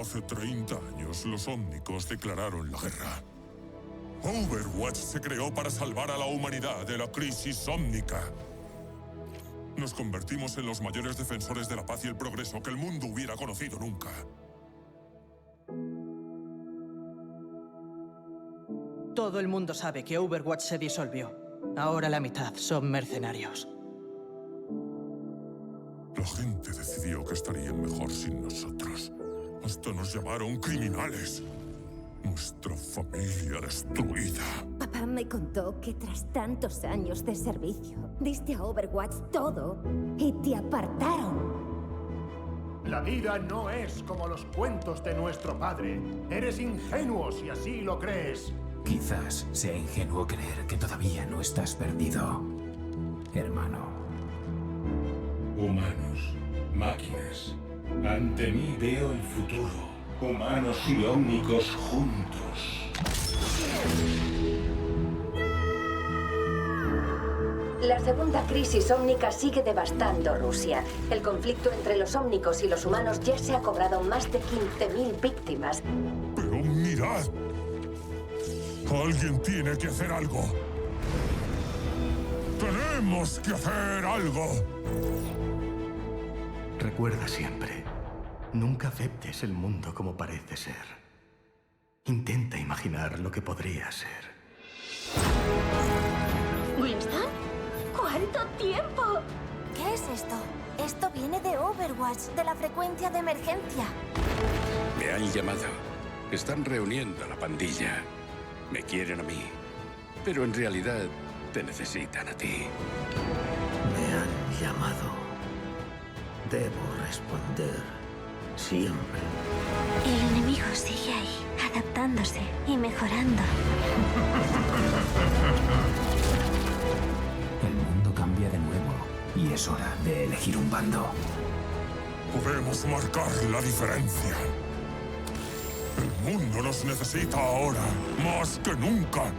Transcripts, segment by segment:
Hace 30 años, los ómnicos declararon la guerra. Overwatch se creó para salvar a la humanidad de la crisis ómnica. Nos convertimos en los mayores defensores de la paz y el progreso que el mundo hubiera conocido nunca. Todo el mundo sabe que Overwatch se disolvió. Ahora la mitad son mercenarios. La gente decidió que estarían mejor sin nosotros. Hasta nos llamaron criminales. Nuestra familia destruida. Papá me contó que tras tantos años de servicio, diste a Overwatch todo y te apartaron. La vida no es como los cuentos de nuestro padre. Eres ingenuo si así lo crees. Quizás sea ingenuo creer que todavía no estás perdido, hermano. Humanos, máquinas. Ante mí veo el futuro. Humanos y ómnicos juntos. La segunda crisis ómnica sigue devastando Rusia. El conflicto entre los ómnicos y los humanos ya se ha cobrado más de 15.000 víctimas. Pero mirad. Alguien tiene que hacer algo. Tenemos que hacer algo. Recuerda siempre, nunca aceptes el mundo como parece ser. Intenta imaginar lo que podría ser. ¿Winston? ¿Cuánto tiempo? ¿Qué es esto? Esto viene de Overwatch, de la frecuencia de emergencia. Me han llamado. Están reuniendo a la pandilla. Me quieren a mí, pero en realidad te necesitan a ti. Me han llamado. Debo responder siempre. El enemigo sigue ahí, adaptándose y mejorando. El mundo cambia de nuevo y es hora de elegir un bando. Podemos marcar la diferencia. El mundo nos necesita ahora, más que nunca.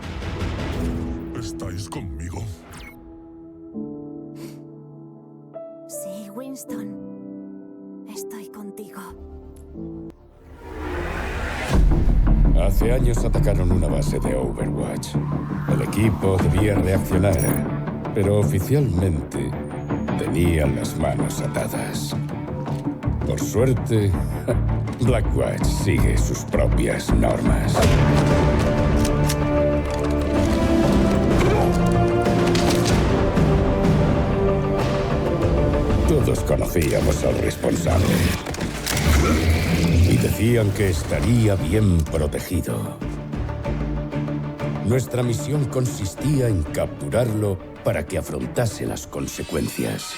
¿Estáis conmigo? Sí, Winston. Estoy contigo. Hace años atacaron una base de Overwatch. El equipo debía reaccionar, pero oficialmente tenían las manos atadas. Por suerte, Blackwatch sigue sus propias normas. Todos conocíamos al responsable y decían que estaría bien protegido. Nuestra misión consistía en capturarlo para que afrontase las consecuencias.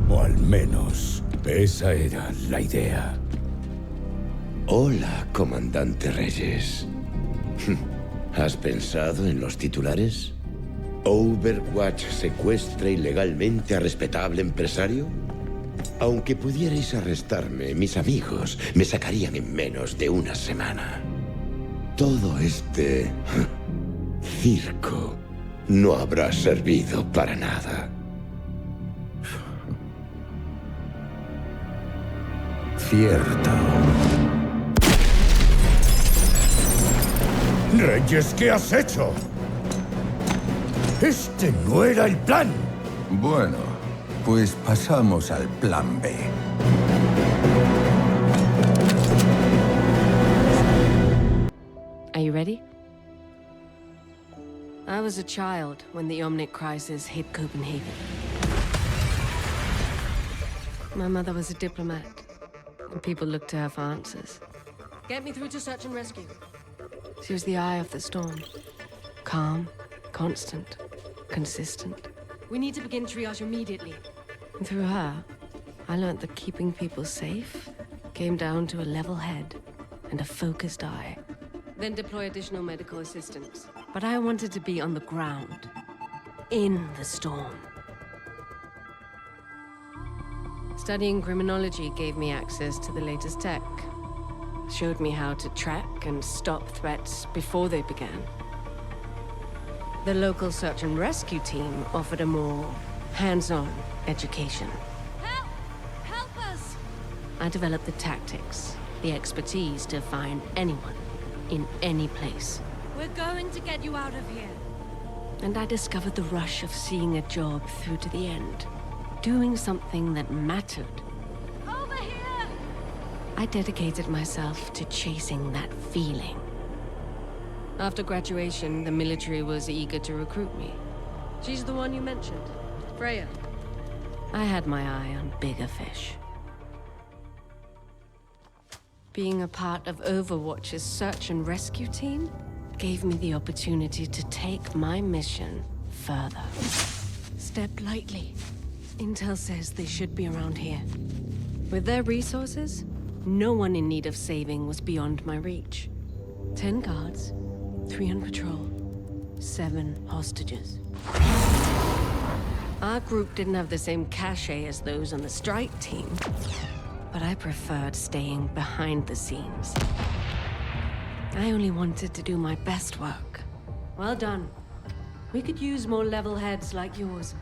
O al menos, esa era la idea. Hola, comandante Reyes. ¿Has pensado en los titulares? ¿Overwatch secuestra ilegalmente a respetable empresario? Aunque pudierais arrestarme, mis amigos me sacarían en menos de una semana. Todo este circo no habrá servido para nada. Cierto. Reyes, ¿qué has hecho? Este no era el plan. Bueno, pues pasamos al plan B. Are you ready? I was a child when the Omnic crisis hit Copenhagen. My mother was a diplomat, and people looked to her for answers. Get me through to search and rescue. She was the eye of the storm. Calm, constant, consistent. We need to begin triage immediately. And through her, I learned that keeping people safe came down to a level head and a focused eye. Then deploy additional medical assistance. But I wanted to be on the ground, in the storm. Studying criminology gave me access to the latest tech. Showed me how to track and stop threats before they began. The local search and rescue team offered a more hands-on education. Help! Help us! I developed the tactics, the expertise to find anyone, in any place. We're going to get you out of here. And I discovered the rush of seeing a job through to the end. Doing something that mattered. Over here! I dedicated myself to chasing that feeling. After graduation, the military was eager to recruit me. She's the one you mentioned, Freya. I had my eye on bigger fish. Being a part of Overwatch's search and rescue team gave me the opportunity to take my mission further. Step lightly. Intel says they should be around here. With their resources, no one in need of saving was beyond my reach. 10 guards, 3 on patrol, 7 hostages. Our group didn't have the same cachet as those on the strike team, but I preferred staying behind the scenes. I only wanted to do my best work. Well done. We could use more level heads like yours.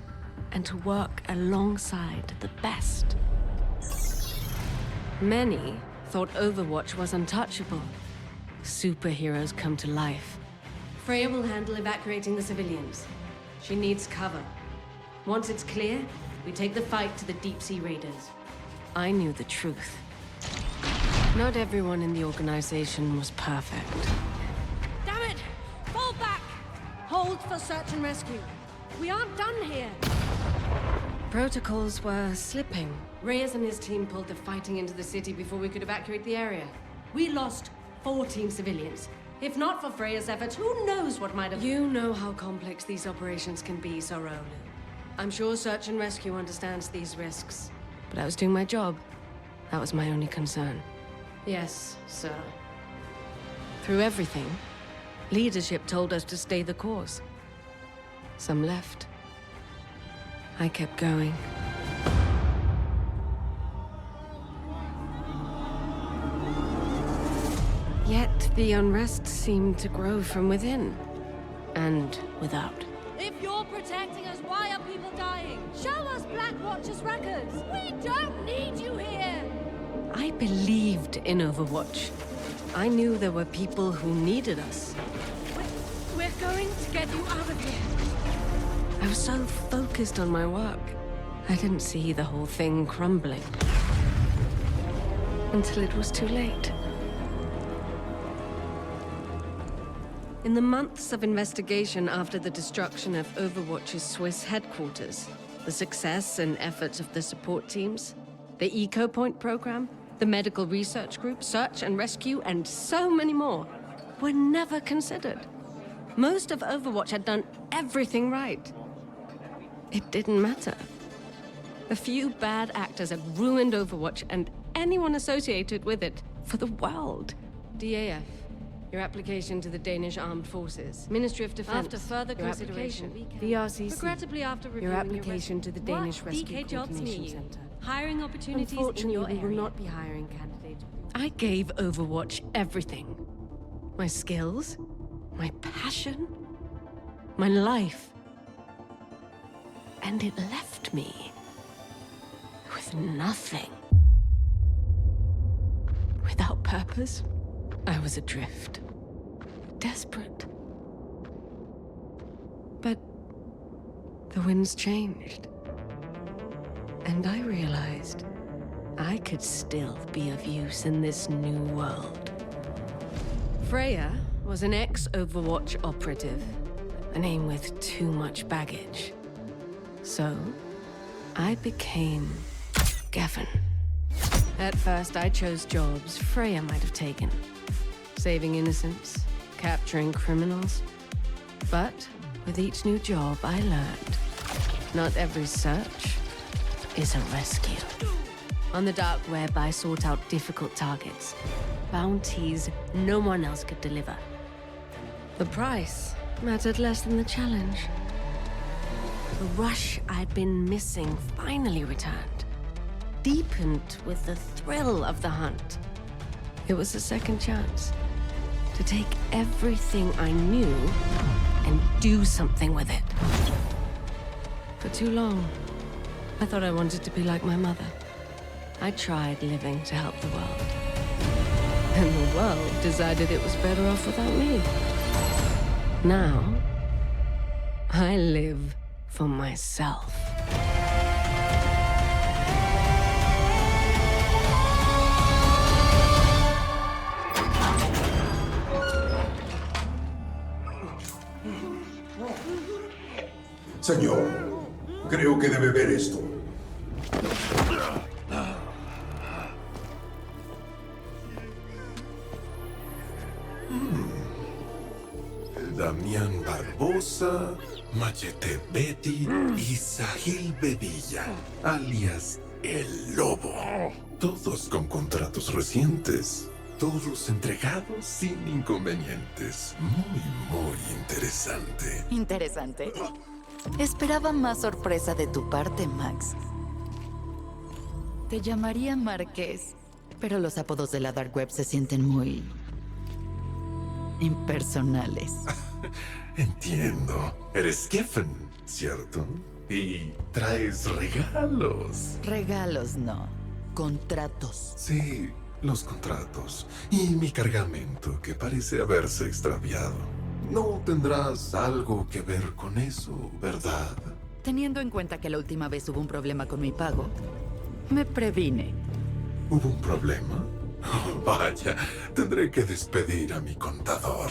And to work alongside the best. Many thought Overwatch was untouchable. Superheroes come to life. Freya will handle evacuating the civilians. She needs cover. Once it's clear, we take the fight to the deep-sea raiders. I knew the truth. Not everyone in the organization was perfect. Damn it! Fall back! Hold for search and rescue. We aren't done here. Protocols were slipping. Reyes and his team pulled the fighting into the city before we could evacuate the area. We lost 14 civilians. If not for Freya's efforts, who knows what might have... You know how complex these operations can be, Sorolu. I'm sure search and rescue understands these risks. But I was doing my job. That was my only concern. Yes, sir. Through everything, leadership told us to stay the course. Some left. I kept going. Yet the unrest seemed to grow from within and without. If you're protecting us, why are people dying? Show us Black Watch's records. We don't need you here. I believed in Overwatch. I knew there were people who needed us. We're going to get you out of here. I was so focused on my work, I didn't see the whole thing crumbling. Until it was too late. In the months of investigation after the destruction of Overwatch's Swiss headquarters, the success and efforts of the support teams, the Eco Point program, the medical research group, search and rescue, and so many more were never considered. Most of Overwatch had done everything right. It didn't matter. A few bad actors had ruined Overwatch and anyone associated with it for the world. DAF, your application to the Danish Armed Forces. Ministry of Defense. After further your consideration, VRCC. Regrettably, after reviewing your application to the Danish Rescue DK jobs near Coordination you. Center. Hiring opportunities in Unfortunately, your we area. will not be hiring candidates. I gave Overwatch everything. My skills, my passion, my life. And it left me with nothing. Without purpose, I was adrift. Desperate. But the winds changed. And I realized I could still be of use in this new world. Freya was an ex-Overwatch operative, a name with too much baggage. So, I became Gavin. At first, I chose jobs Freya might have taken. Saving innocents, capturing criminals. But with each new job, I learned not every search is a rescue. On the dark web, I sought out difficult targets. Bounties no one else could deliver. The price mattered less than the challenge. The rush I'd been missing finally returned, deepened with the thrill of the hunt. It was a second chance to take everything I knew and do something with it. For too long, I thought I wanted to be like my mother. I tried living to help the world. And the world decided it was better off without me. Now, I live for myself. Señor, creo que debe ver esto. Damián Barbosa, Machete Betty y Sahil Bebilla, alias El Lobo. Todos con contratos recientes. Todos entregados sin inconvenientes. Muy interesante. Interesante. Esperaba más sorpresa de tu parte, Max. Te llamaría Marqués, pero los apodos de la Dark Web se sienten muy impersonales. Entiendo. Eres Geffen, ¿cierto? Y traes regalos. Regalos no. Contratos. Sí, los contratos. Y mi cargamento, que parece haberse extraviado. No tendrás algo que ver con eso, ¿verdad? Teniendo en cuenta que la última vez hubo un problema con mi pago, me previne. ¿Hubo un problema? Oh, vaya, tendré que despedir a mi contador.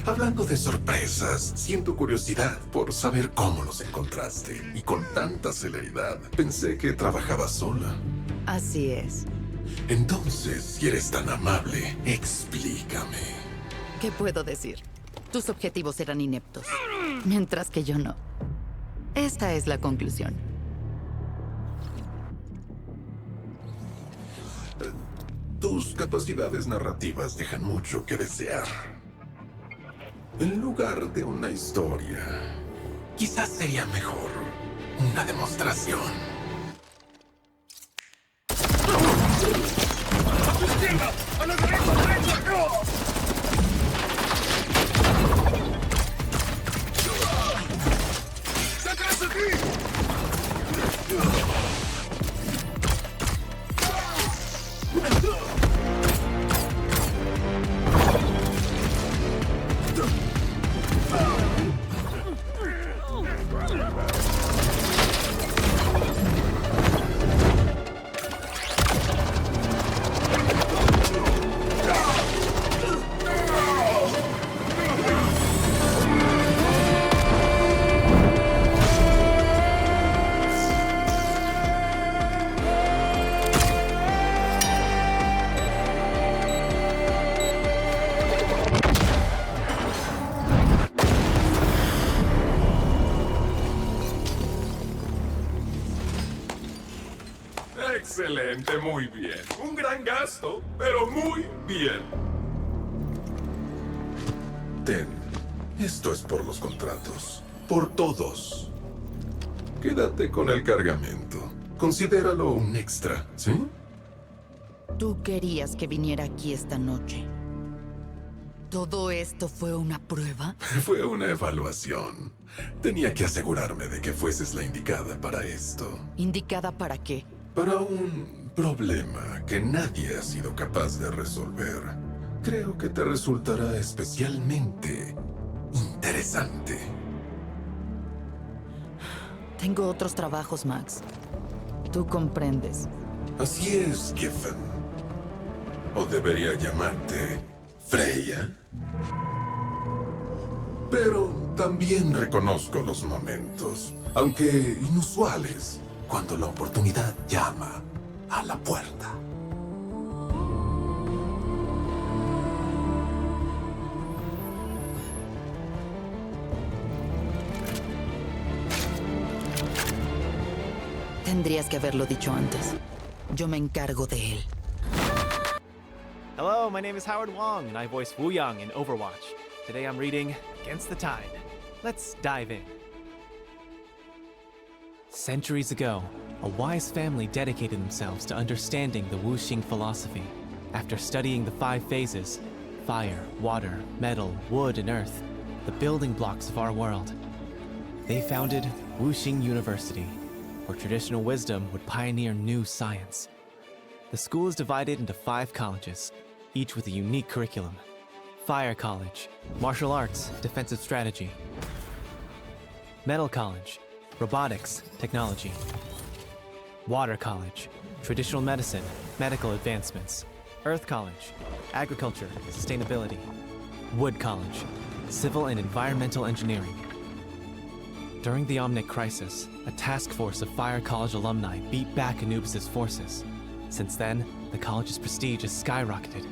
Hablando de sorpresas, siento curiosidad por saber cómo los encontraste. Y con tanta celeridad, pensé que trabajabas sola. Así es. Entonces, si eres tan amable, explícame. ¿Qué puedo decir? Tus objetivos eran ineptos, mientras que yo no. Esta es la conclusión. Tus capacidades narrativas dejan mucho que desear. En lugar de una historia, quizás sería mejor una demostración. ¡A tu izquierda! ¡A la derecha! ¡Detrás de ti! Excelente, muy bien. Un gran gasto, pero muy bien. Ten, esto es por los contratos. Por todos. Quédate con el cargamento. Considéralo un extra, ¿sí? Tú querías que viniera aquí esta noche. ¿Todo esto fue una prueba? Fue una evaluación. Tenía que asegurarme de que fueses la indicada para esto. ¿Indicada para qué? Para un problema que nadie ha sido capaz de resolver. Creo que te resultará especialmente interesante. Tengo otros trabajos, Max. Tú comprendes. Así es, Geffen. O debería llamarte Freya. Pero también reconozco los momentos, aunque inusuales, cuando la oportunidad llama a la puerta. Tendrías que haberlo dicho antes. Yo me encargo de él. Hello, my name is Howard Wong, and I voice Wu Yang in Overwatch. Today I'm reading Against the Tide. Let's dive in. Centuries ago, a wise family dedicated themselves to understanding the Wuxing philosophy. After studying the 5 phases, fire, water, metal, wood, and earth, the building blocks of our world, they founded Wuxing University, where traditional wisdom would pioneer new science. The school is divided into 5 colleges, each with a unique curriculum. Fire College, martial arts, defensive strategy. Metal College, robotics, technology. Water College, traditional medicine, medical advancements. Earth College, agriculture, sustainability. Wood College, civil and environmental engineering. During the Omnic crisis, a task force of Fire College alumni beat back Anubis' forces. Since then, the college's prestige has skyrocketed.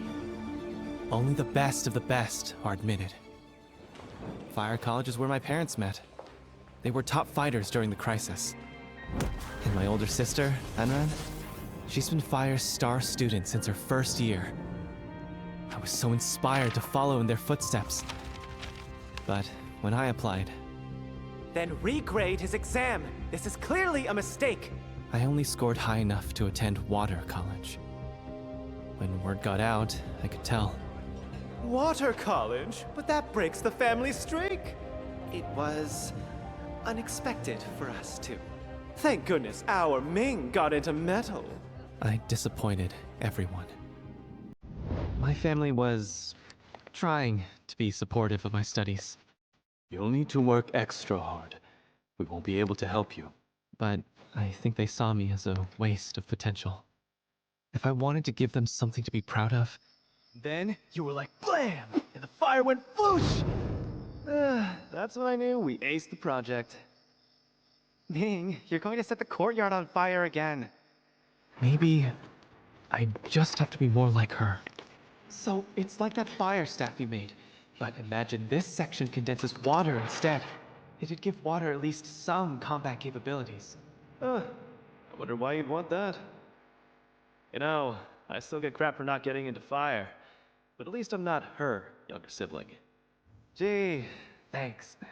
Only the best of the best are admitted. Fire College is where my parents met. They were top fighters during the crisis. And my older sister, Anran, she's been Fire's star student since her first year. I was so inspired to follow in their footsteps. But when I applied... Then regrade his exam! This is clearly a mistake! I only scored high enough to attend Water College. When word got out, I could tell. Water College? But that breaks the family streak! It was... unexpected for us, too. Thank goodness our Ming got into metal. I disappointed everyone. My family was... trying to be supportive of my studies. You'll need to work extra hard. We won't be able to help you. But I think they saw me as a waste of potential. If I wanted to give them something to be proud of... Then you were like blam! And the fire went whoosh! That's when I knew we aced the project. Ming, you're going to set the courtyard on fire again. Maybe I just have to be more like her. So it's like that fire staff you made. But imagine this section condenses water instead. It'd give water at least some combat capabilities. I wonder why you'd want that. You know, I still get crap for not getting into fire. But at least I'm not her younger sibling. Gee, thanks, man.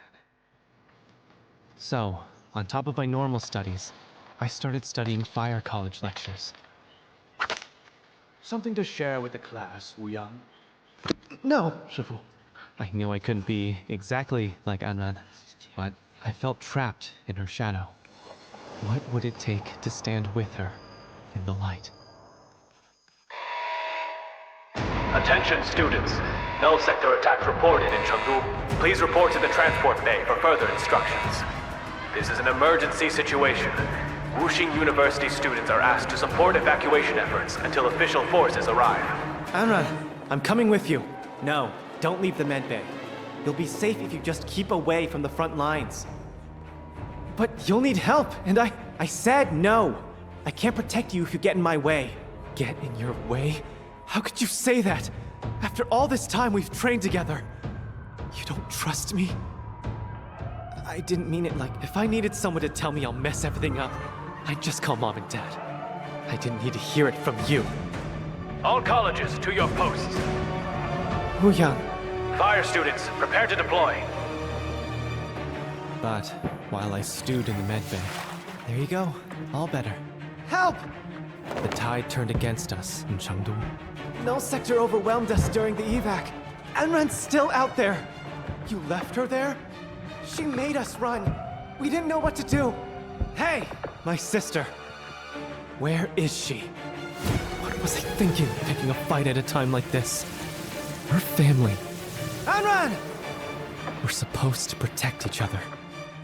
So, on top of my normal studies, I started studying Fire College lectures. Something to share with the class, Wu Yang? No, Shifu. I knew I couldn't be exactly like Anran, but I felt trapped in her shadow. What would it take to stand with her in the light? Attention students. Null sector attack reported in Chengdu. Please report to the transport bay for further instructions. This is an emergency situation. Wuxing University students are asked to support evacuation efforts until official forces arrive. Anran, I'm coming with you. No, don't leave the medbay. You'll be safe if you just keep away from the front lines. But you'll need help, and I said no. I can't protect you if you get in my way. Get in your way? How could you say that? After all this time we've trained together. You don't trust me? I didn't mean it like if I needed someone to tell me I'll mess everything up, I'd just call Mom and Dad. I didn't need to hear it from you. All colleges to your posts. Wu Yang. Fire students, prepare to deploy. But while I stewed in the medbay, there you go, all better. Help! The tide turned against us in Chengdu. Null sector overwhelmed us during the evac. Anran's still out there. You left her there? She made us run. We didn't know what to do. Hey, my sister. Where is she? What was I thinking, picking a fight at a time like this? Her family. Anran! We're supposed to protect each other.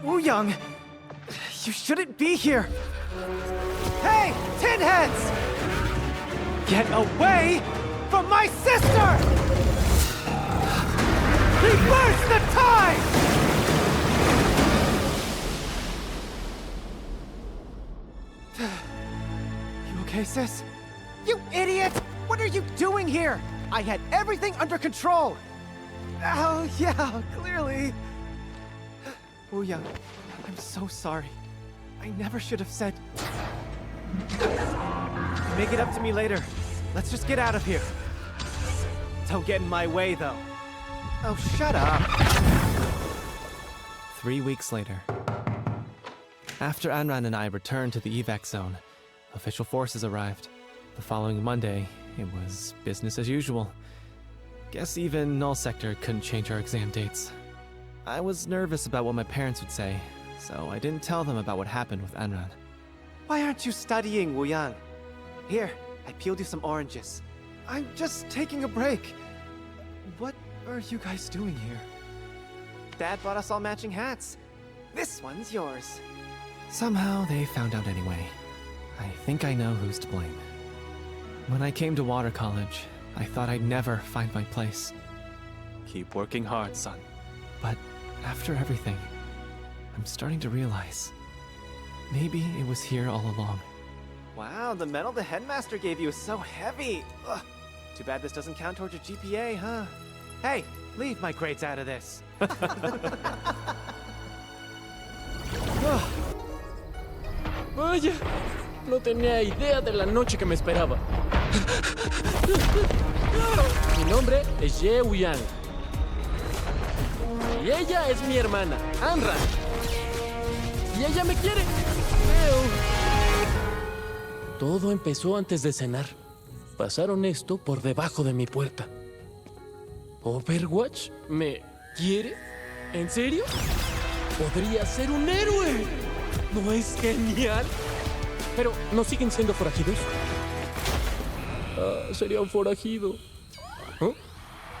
Wu Yang, you shouldn't be here. Hey, tin heads! Get away from my sister! Reverse the tide! You okay, sis? You idiot! What are you doing here? I had everything under control! Oh, yeah, clearly. Wu Yang, I'm so sorry. I never should have said... Make it up to me later. Let's just get out of here. Don't get in my way, though. Oh, shut up. 3 weeks later. After Anran and I returned to the evac zone, official forces arrived. The following Monday, it was business as usual. Guess even Null Sector couldn't change our exam dates. I was nervous about what my parents would say, so I didn't tell them about what happened with Anran. Why aren't you studying, Wu Yang? Here, I peeled you some oranges. I'm just taking a break. What are you guys doing here? Dad bought us all matching hats. This one's yours. Somehow they found out anyway. I think I know who's to blame. When I came to Water College, I thought I'd never find my place. Keep working hard, son. But after everything, I'm starting to realize maybe it was here all along. Wow, the medal the headmaster gave you is so heavy. Ugh. Too bad this doesn't count towards your GPA, huh? Hey, leave my grades out of this. Vaya, no tenía idea de la noche que me esperaba. Mi nombre es Ye Yang. Y ella es mi hermana, Anra. Y ella me quiere. Todo empezó antes de cenar. Pasaron esto por debajo de mi puerta. ¿Overwatch me quiere? ¿En serio? ¡Podría ser un héroe! ¿No es genial? Pero, ¿no siguen siendo forajidos? Ah, sería un forajido. ¿Oh?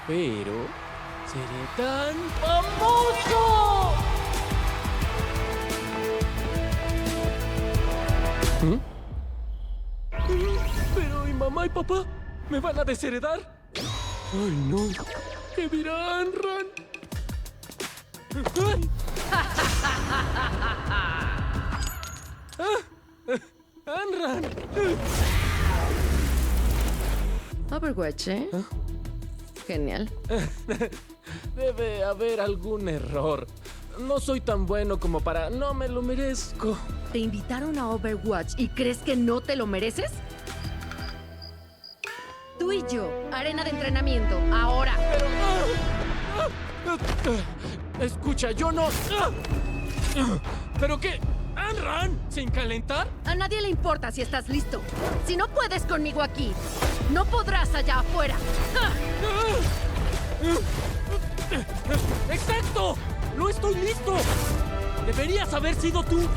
Pero... ¡seré tan famoso! ¿Mm? Pero, ¿y mamá y papá? ¿Me van a desheredar? ¡Ay, no! ¿Qué dirá Anran? ¡Anran! Overwatch, ¿eh? ¿Ah? Genial. Debe haber algún error. No soy tan bueno como para... No me lo merezco. ¿Te invitaron a Overwatch y crees que no te lo mereces? Tú y yo, arena de entrenamiento, ahora. Pero... escucha, yo no... ¿Pero qué? ¿Anran? ¿Sin calentar? A nadie le importa si estás listo. Si no puedes conmigo aquí, no podrás allá afuera. ¡Exacto! ¡No estoy listo! ¡Deberías haber sido tú!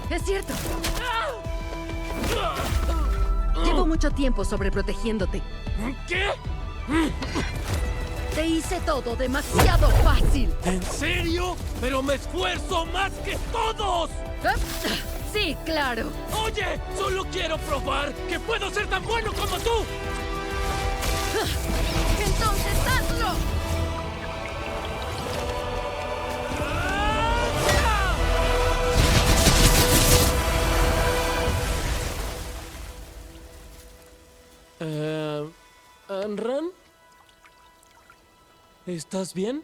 Es cierto. Llevo mucho tiempo sobreprotegiéndote. ¿Qué? Te hice todo demasiado fácil. ¿En serio? ¡Pero me esfuerzo más que todos! Sí, claro. ¡Oye! ¡Solo quiero probar que puedo ser tan bueno como tú! ¡Entonces hazlo! ¿Anran? ¿Estás bien?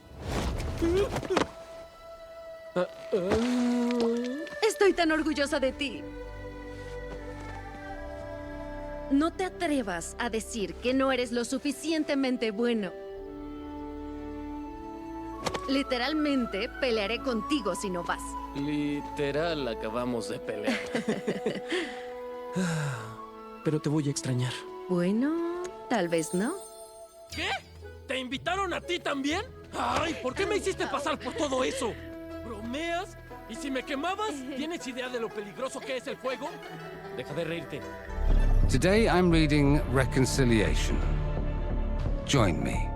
Estoy tan orgullosa de ti. No te atrevas a decir que no eres lo suficientemente bueno. Literalmente pelearé contigo si no vas. Literal, acabamos de pelear. Pero te voy a extrañar. Bueno, tal vez no. ¿Qué? ¿Te invitaron a ti también? ¡Ay! ¿Por qué me hiciste pasar por todo eso? ¿Bromeas? ¿Y si me quemabas? ¿Tienes idea de lo peligroso que es el fuego? Deja de reírte. Today I'm reading Reconciliation. Join me.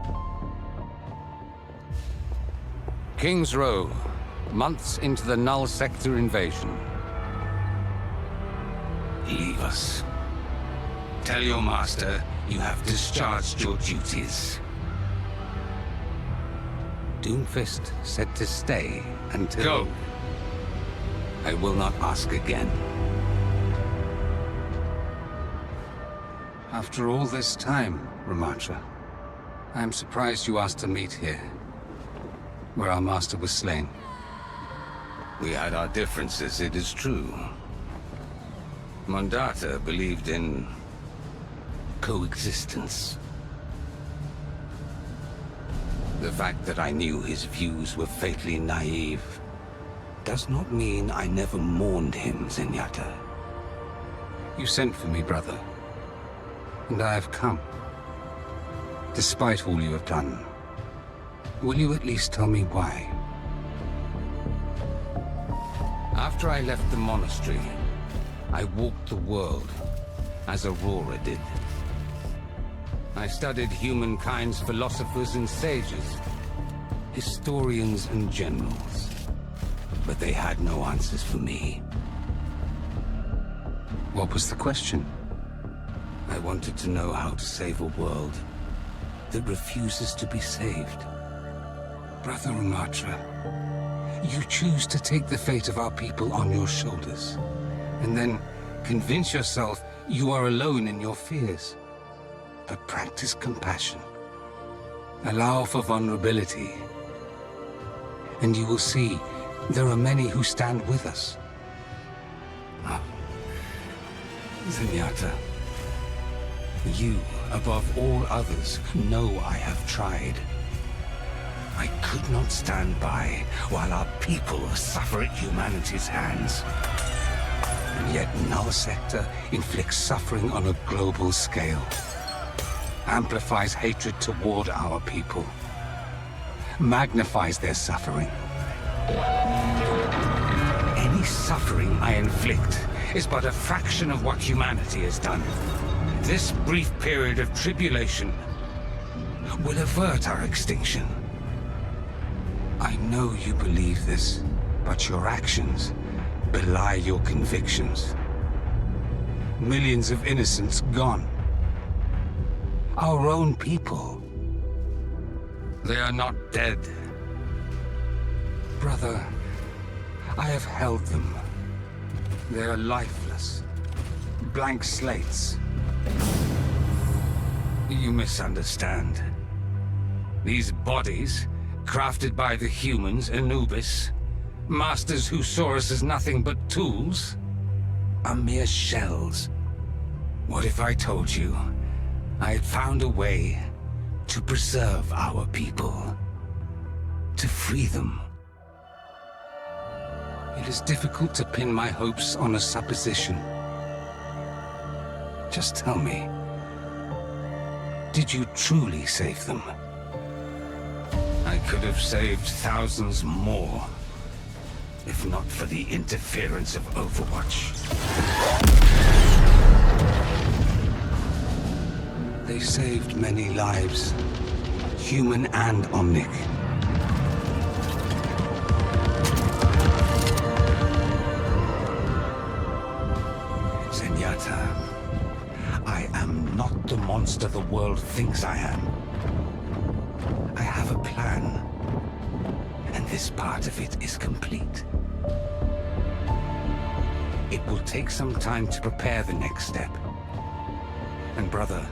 King's Row, months into the Null Sector invasion. Leave us. Tell your master you have discharged your duties. Doomfist said to stay until... Go. I will not ask again. After all this time, Ramatra, I am surprised you asked to meet here, where our master was slain. We had our differences, it is true. Mondata believed in coexistence. The fact that I knew his views were fatally naive does not mean I never mourned him, Zenyatta. You sent for me, brother, and I have come. Despite all you have done, will you at least tell me why? After I left the monastery, I walked the world, as Aurora did. I studied humankind's philosophers and sages, historians and generals, but they had no answers for me. What was the question? I wanted to know how to save a world that refuses to be saved. Brother Ramatra, you choose to take the fate of our people on your shoulders, and then convince yourself you are alone in your fears. But practice compassion. Allow for vulnerability, and you will see there are many who stand with us. Zenyatta, you, above all others, know I have tried. I could not stand by while our people suffer at humanity's hands. And yet Null Sector inflicts suffering on a global scale, amplifies hatred toward our people, magnifies their suffering. Any suffering I inflict is but a fraction of what humanity has done. This brief period of tribulation will avert our extinction. I know you believe this, but your actions belie your convictions. Millions of innocents gone. Our own people. They are not dead. Brother, I have held them. They are lifeless. Blank slates. You misunderstand. These bodies, crafted by the humans, Anubis, masters who saw us as nothing but tools, are mere shells. What if I told you I had found a way to preserve our people, to free them? It is difficult to pin my hopes on a supposition. Just tell me, did you truly save them? I could have saved thousands more, if not for the interference of Overwatch. They saved many lives, human and omnic. Zenyatta, I am not the monster the world thinks I am. I have a plan, and this part of it is complete. It will take some time to prepare the next step. And brother,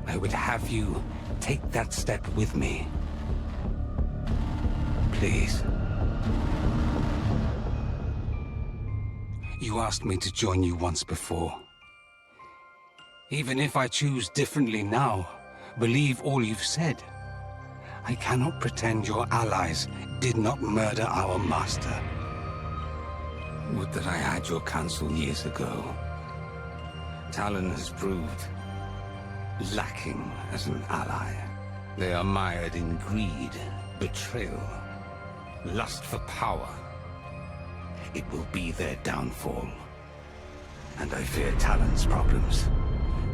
I would have you take that step with me. Please. You asked me to join you once before. Even if I choose differently now, believe all you've said, I cannot pretend your allies did not murder our master. Would that I had your counsel years ago. Talon has proved lacking as an ally. They are mired in greed, betrayal, lust for power. It will be their downfall. And I fear Talon's problems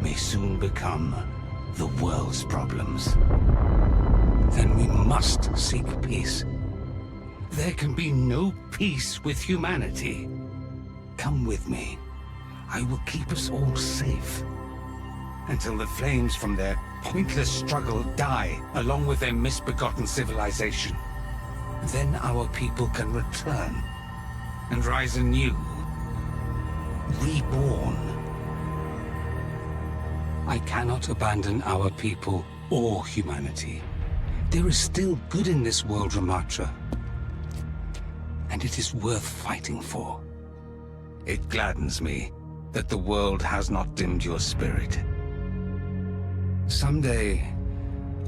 may soon become the world's problems. Then we must seek peace. There can be no peace with humanity. Come with me. I will keep us all safe. Until the flames from their pointless struggle die, along with their misbegotten civilization. Then our people can return and rise anew, reborn. I cannot abandon our people or humanity. There is still good in this world, Ramatra. And it is worth fighting for. It gladdens me that the world has not dimmed your spirit. Someday,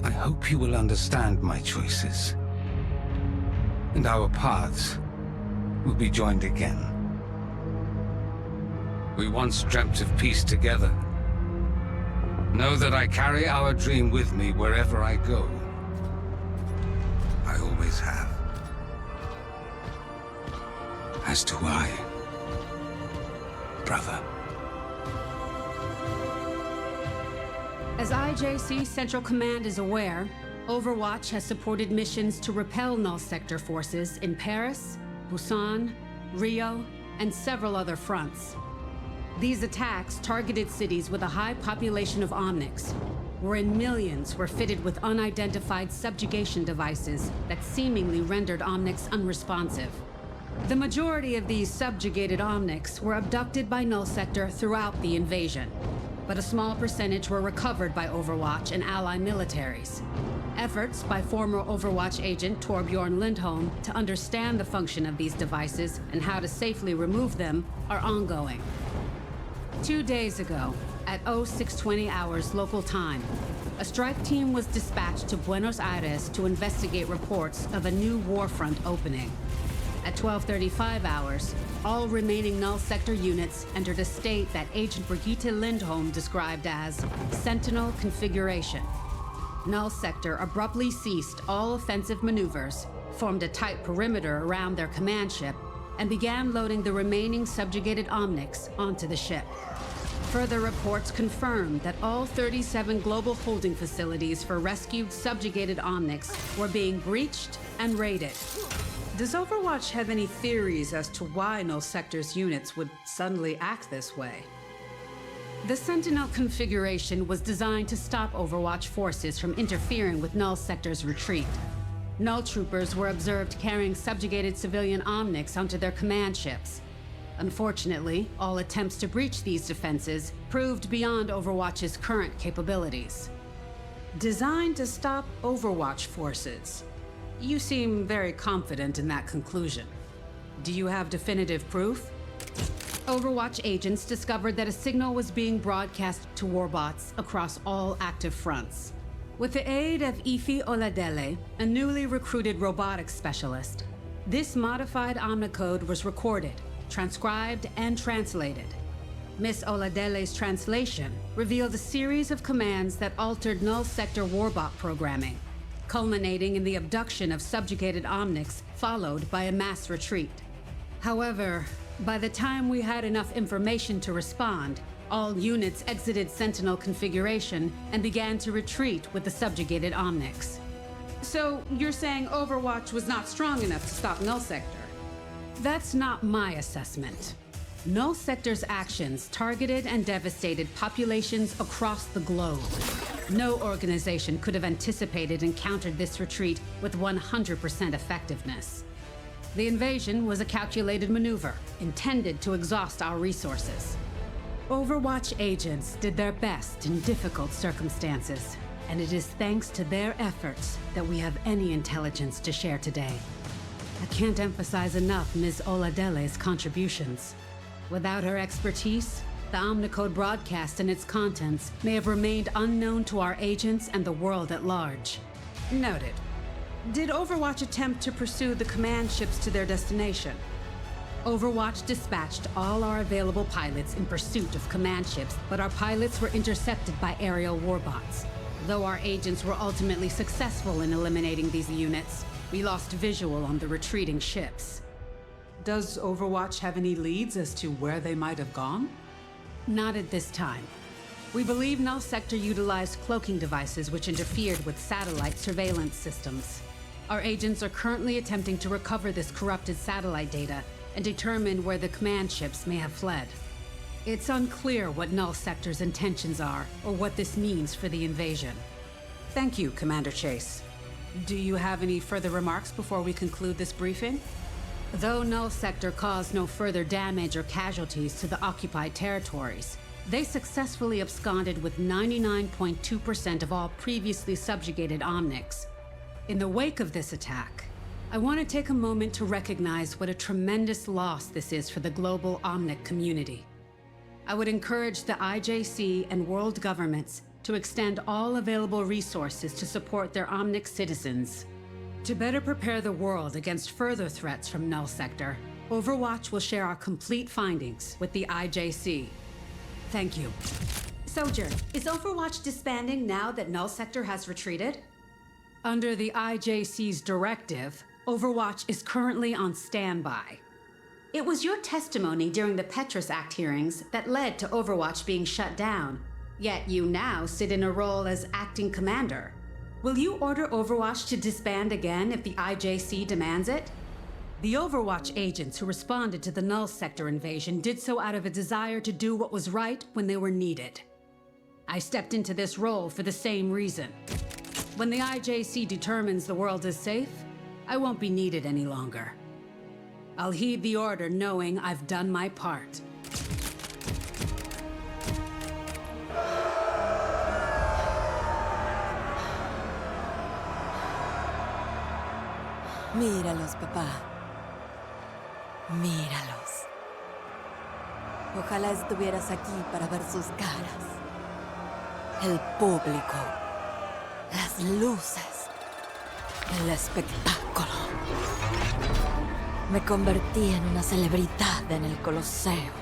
I hope you will understand my choices. And our paths will be joined again. We once dreamt of peace together. Know that I carry our dream with me wherever I go. I always have. As As do I, brother. As IJC Central Command is aware, Overwatch has supported missions to repel Null Sector forces in Paris, Busan, Rio, and several other fronts. These attacks targeted cities with a high population of Omnics, wherein millions were fitted with unidentified subjugation devices that seemingly rendered Omnics unresponsive. The majority of these subjugated Omnics were abducted by Null Sector throughout the invasion, but a small percentage were recovered by Overwatch and ally militaries. Efforts by former Overwatch agent Torbjorn Lindholm to understand the function of these devices and how to safely remove them are ongoing. 2 days ago, at 0620 hours local time, a strike team was dispatched to Buenos Aires to investigate reports of a new warfront opening. At 1235 hours, all remaining Null Sector units entered a state that Agent Brigitte Lindholm described as Sentinel configuration. Null Sector abruptly ceased all offensive maneuvers, formed a tight perimeter around their command ship, and began loading the remaining subjugated Omnics onto the ship. Further reports confirmed that all 37 global holding facilities for rescued subjugated Omnics were being breached and raided. Does Overwatch have any theories as to why Null Sector's units would suddenly act this way? The Sentinel configuration was designed to stop Overwatch forces from interfering with Null Sector's retreat. Null troopers were observed carrying subjugated civilian Omnics onto their command ships. Unfortunately, all attempts to breach these defenses proved beyond Overwatch's current capabilities. Designed to stop Overwatch forces. You seem very confident in that conclusion. Do you have definitive proof? Overwatch agents discovered that a signal was being broadcast to warbots across all active fronts. With the aid of Ify Oladele, a newly recruited robotics specialist, this modified omnicode was recorded, transcribed, and translated. Miss Oladele's translation revealed a series of commands that altered Null Sector warbot programming, culminating in the abduction of subjugated Omnics, followed by a mass retreat. However, by the time we had enough information to respond, all units exited Sentinel configuration and began to retreat with the subjugated Omnics. So you're saying Overwatch was not strong enough to stop Null Sector? That's not my assessment. Null Sector's actions targeted and devastated populations across the globe. No organization could have anticipated and countered this retreat with 100% effectiveness. The invasion was a calculated maneuver, intended to exhaust our resources. Overwatch agents did their best in difficult circumstances, and it is thanks to their efforts that we have any intelligence to share today. I can't emphasize enough Ms. Oladele's contributions. Without her expertise, the Omnicode broadcast and its contents may have remained unknown to our agents and the world at large. Noted. Did Overwatch attempt to pursue the command ships to their destination? Overwatch dispatched all our available pilots in pursuit of command ships, but our pilots were intercepted by aerial warbots. Though our agents were ultimately successful in eliminating these units, we lost visual on the retreating ships. Does Overwatch have any leads as to where they might have gone? Not at this time. We believe Null Sector utilized cloaking devices which interfered with satellite surveillance systems. Our agents are currently attempting to recover this corrupted satellite data and determine where the command ships may have fled. It's unclear what Null Sector's intentions are or what this means for the invasion. Thank you, Commander Chase. Do you have any further remarks before we conclude this briefing? Though Null Sector caused no further damage or casualties to the occupied territories, they successfully absconded with 99.2% of all previously subjugated Omnics. In the wake of this attack, I want to take a moment to recognize what a tremendous loss this is for the global Omnic community. I would encourage the IJC and world governments to extend all available resources to support their Omnic citizens. To better prepare the world against further threats from Null Sector, Overwatch will share our complete findings with the IJC. Thank you. Soldier, is Overwatch disbanding now that Null Sector has retreated? Under the IJC's directive, Overwatch is currently on standby. It was your testimony during the Petrus Act hearings that led to Overwatch being shut down. Yet you now sit in a role as acting commander. Will you order Overwatch to disband again if the IJC demands it? The Overwatch agents who responded to the Null Sector invasion did so out of a desire to do what was right when they were needed. I stepped into this role for the same reason. When the IJC determines the world is safe, I won't be needed any longer. I'll heed the order knowing I've done my part. Míralos, papá. Míralos. Ojalá estuvieras aquí para ver sus caras. El público. Las luces. El espectáculo. Me convertí en una celebridad en el Coliseo.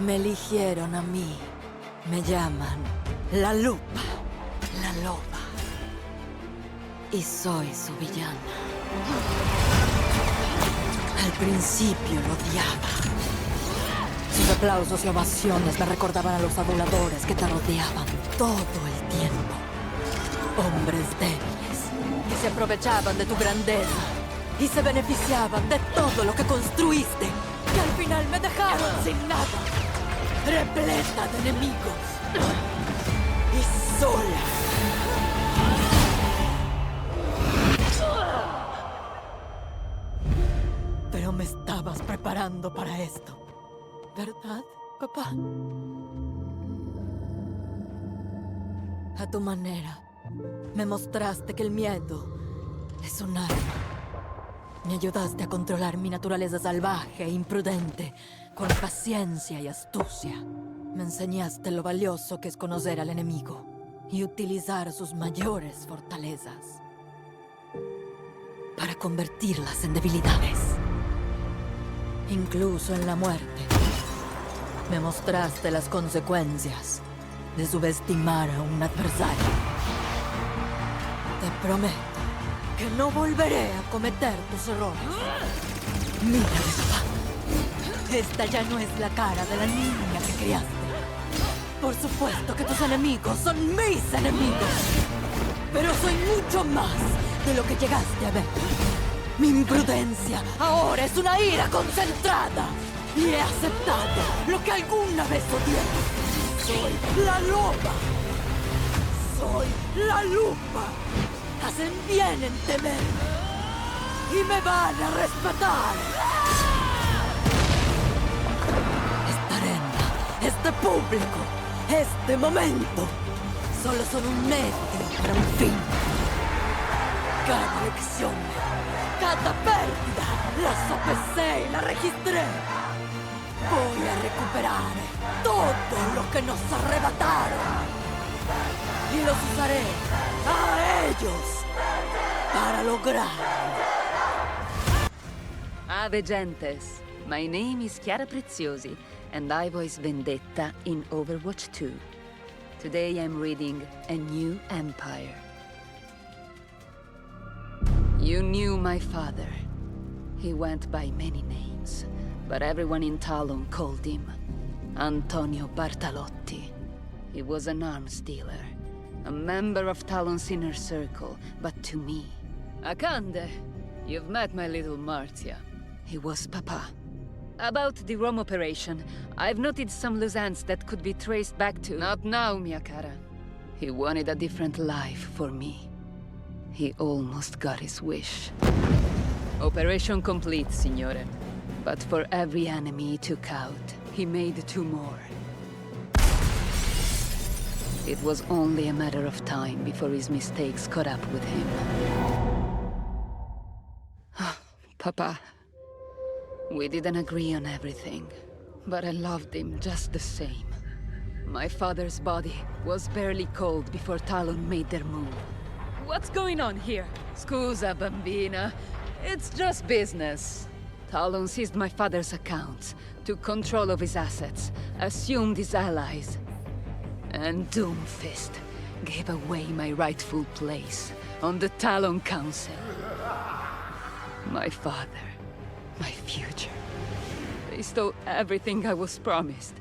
Me eligieron a mí. Me llaman la Lupa, la Loba. Y soy su villana. Al principio lo odiaba. Sus aplausos y ovaciones me recordaban a los aduladores que te rodeaban todo el tiempo. Hombres débiles que se aprovechaban de tu grandeza y se beneficiaban de todo lo que construiste. Y al final me dejaron sin nada, repleta de enemigos y sola. Pero me estabas preparando para esto, ¿verdad, papá? A tu manera, me mostraste que el miedo es un arma. Me ayudaste a controlar mi naturaleza salvaje e imprudente, con paciencia y astucia. Me enseñaste lo valioso que es conocer al enemigo y utilizar sus mayores fortalezas para convertirlas en debilidades. Incluso en la muerte, me mostraste las consecuencias de subestimar a un adversario. Te prometo que no volveré a cometer tus errores. Mira, papá. Esta ya no es la cara de la niña que criaste. Por supuesto que tus enemigos son mis enemigos. Pero soy mucho más de lo que llegaste a ver. Mi imprudencia ahora es una ira concentrada. Y he aceptado lo que alguna vez odié. Soy la loba. Soy la lupa. Hacen bien en temer. Y me van a respetar. Esta arena, este público, este momento, solo son un medio para un fin. Cada lección, cada pérdida, la sopesé y la registré. Voy a recuperar todo lo que nos arrebataron. Y los usaré a ellos para lograr. Ave gentes, my name is Chiara Preziosi, and I voice Vendetta in Overwatch 2. Today I'm reading A New Empire. You knew my father. He went by many names, but everyone in Talon called him Antonio Bartalotti. He was an arms dealer, a member of Talon's inner circle, but to me... Akande, you've met my little Martia. He was Papa. About the Rome operation, I've noted some loose ends that could be traced back to... Not now, mia cara. He wanted a different life for me. He almost got his wish. Operation complete, signore. But for every enemy he took out, he made 2 more. It was only a matter of time before his mistakes caught up with him. Papa, we didn't agree on everything, but I loved him just the same. My father's body was barely cold before Talon made their move. What's going on here? Scusa, bambina. It's just business. Talon seized my father's accounts, took control of his assets, assumed his allies. And Doomfist gave away my rightful place on the Talon Council. My father, my future. They stole everything I was promised.